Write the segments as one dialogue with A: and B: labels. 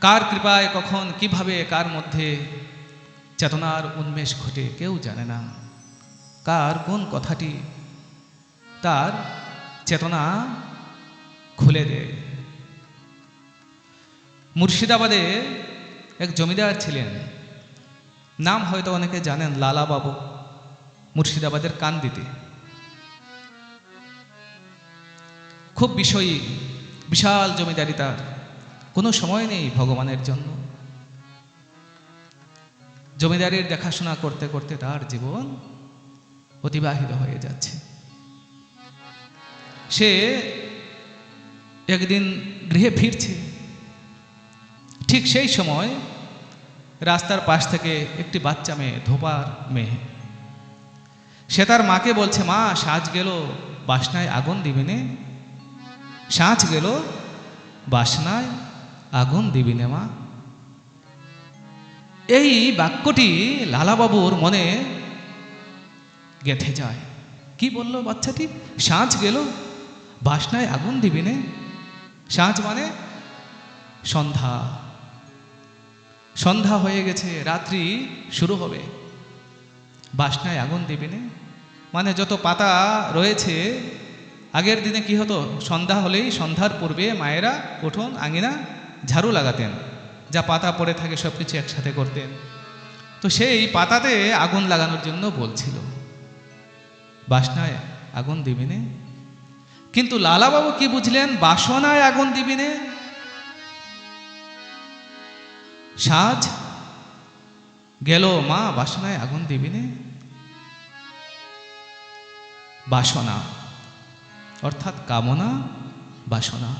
A: কার কৃপায় কখন কিভাবে কার মধ্যে চেতনার উন্মেষ ঘটে কেউ জানে না। কার কোন কথাটি তার চেতনা খুলে দেয়। মুর্শিদাবাদে এক জমিদার ছিলেন, নাম হয়তো অনেকে জানেন, লালা বাবু, মুর্শিদাবাদের কান্দিতে। খুব বিষয়ী, বিশাল জমিদারি তার, কোনো সময় নেই ভগবানের জন্য। জমিদারির দেখাশোনা করতে করতে তার জীবন অতিবাহিত হয়ে যাচ্ছে। সে একদিন গৃহে ফিরছে, ঠিক সেই সময় রাস্তার পাশ থেকে একটি বাচ্চা মেয়ে, ধোপার মেয়ে, সে তার মাকে বলছে, মা সাজ গেল বাসনায় আগুন দিবিনে, সাজ গেল বাসনায় আগুন দিবিনে মা। এই বাক্যটি লালাবাবুর মনে গেঁথে যায়। কি বলল বাচ্চাটি? সাঁঝ গেল বাসনায় আগুন দিবিনে। সাঁঝ মানে সন্ধ্যা, সন্ধ্যা হয়ে গেছে, রাত্রি শুরু হবে, বাসনায় আগুন দিবিনে মানে যত পাতা রয়েছে। আগের দিনে কি হতো, সন্ধ্যা হলেই সন্ধ্যার পূর্বে মায়েরা উঠোন আঙিনা ঝাড়ু লাগাতেন, যা পাতা পড়ে থাকে সব কিছু একসাথে করতেন। তো সেই পাতাতে আগুন লাগানোর জন্য বলছিল, বাসনায় আগুন দিবিনে। কিন্তু লালাবাবু কি বুঝলেন, বাসনায় আগুন দিবিনে। সাজ গেল মা বাসনায় আগুন দিবিনে। বাসনা অর্থাৎ কামনা, বাসনা।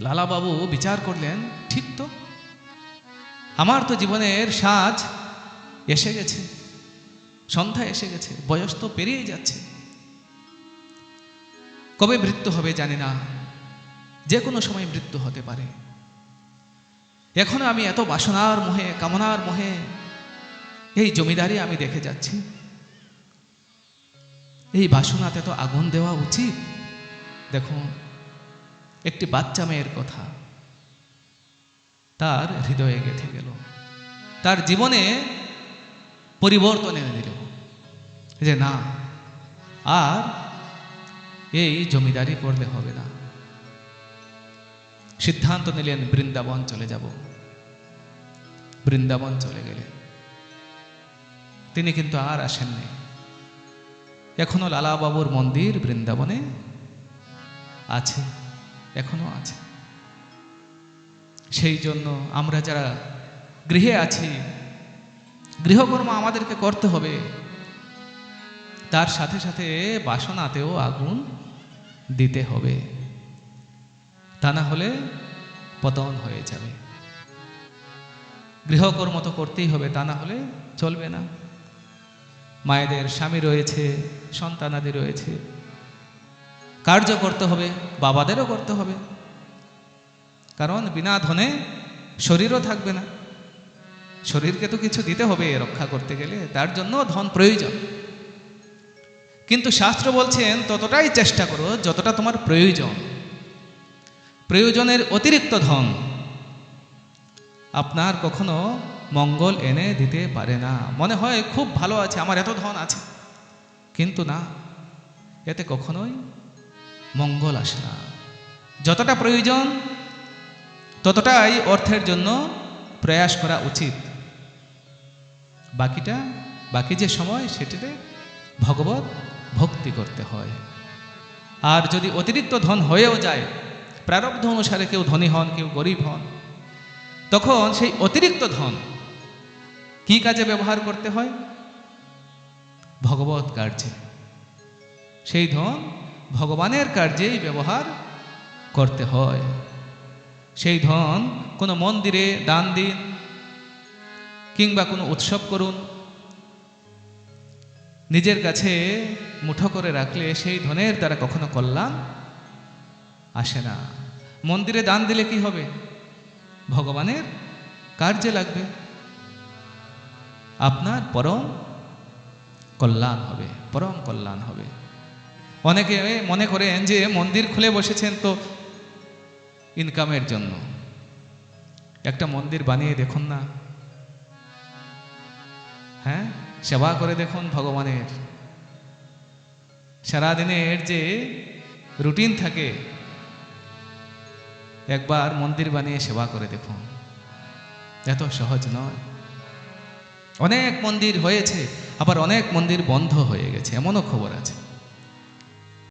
A: লালাবাবু বিচার করলেন, ঠিক তো, আমার তো জীবনের সাজ এসে গেছে, সন্ধ্যা এসে গেছে, বয়স তো পেরিয়ে যাচ্ছে, কবে মৃত্যু হবে জানি না, যে কোনো সময় মৃত্যু হতে পারে। এখনো আমি এত বাসনার মোহে, কামনার মোহে এই জমিদারি আমি দেখে যাচ্ছি। এই বাসনাতে তো আগুন দেওয়া উচিত। দেখুন, একটি বাচ্চা মেয়ের কথা তার হৃদয়ে গেঁথে গেল, তার জীবনে পরিবর্তন এনে দিল, যে না আর এই জমিদারি করলে হবে না। সিদ্ধান্ত নিলেন বৃন্দাবন চলে যাব। বৃন্দাবন চলে গেলেন। তিনি কিন্তু আর আসেননি। এখনো লালাবাবুর মন্দির বৃন্দাবনে আছে, এখনো আছে। সেই জন্য আমরা যারা গৃহে আছি, গৃহকর্ম আমাদেরকে করতে হবে, তার সাথে সাথে বাসনাতেও আগুন দিতে হবে, তা না হলে পতন হয়ে যাবে। গৃহকর্ম তো করতেই হবে, তা না হলে চলবে না। মায়েদের স্বামী রয়েছে, সন্তানাদি রয়েছে, কার্য করতে হবে, বাবাদেরও করতে হবে, কারণ বিনা ধনে শরীরও থাকবে না। শরীরকে তো কিছু দিতে হবে রক্ষা করতে গেলে, তার জন্য ধন প্রয়োজন। কিন্তু শাস্ত্র বলছেন ততটাই চেষ্টা করো যতটা তোমার প্রয়োজন। প্রয়োজনের অতিরিক্ত ধন আপনার কখনো মঙ্গল এনে দিতে পারে না। মনে হয় খুব ভালো আছে, আমার এত ধন আছে, কিন্তু না, এতে কখনোই মঙ্গল আসে না। যতটা প্রয়োজন ততটাই অর্থের জন্য প্রয়াস করা উচিত। বাকি যে সময় সেটিতে ভগবত ভক্তি করতে হয়। আর যদি অতিরিক্ত ধন হয়েও যায়, প্রারব্ধ অনুসারে কেউ ধনী হন, কেউ গরিব হন, তখন সেই অতিরিক্ত ধন কি কাজে ব্যবহার করতে হয়? ভগবত কার্যে। সেই ধন ভগবানের কার্যেই ব্যবহার করতে হয়। সেই ধন কোনো মন্দিরে দান দিন, কিংবা কোনো উৎসব করুন, নিজের কাছে মুঠো করে রাখলে সেই ধনের দ্বারা কখনো কল্যাণ আসে না। মন্দিরে দান দিলে কি হবে? ভগবানের কার্যে লাগবে, আপনার পরম কল্যাণ হবে, পরম কল্যাণ হবে। অনেকে মনে করেন যে মন্দির খুলে বসেছেন তো ইনকামের জন্য, একটা মন্দির বানিয়ে দেখুন না, হ্যাঁ, সেবা করে দেখুন ভগবানের। সারাদিনের যে রুটিন থাকে, একবার মন্দির বানিয়ে সেবা করে দেখুন, এত সহজ নয়। অনেক মন্দির হয়েছে, আবার অনেক মন্দির বন্ধ হয়ে গেছে, এমনও খবর আছে।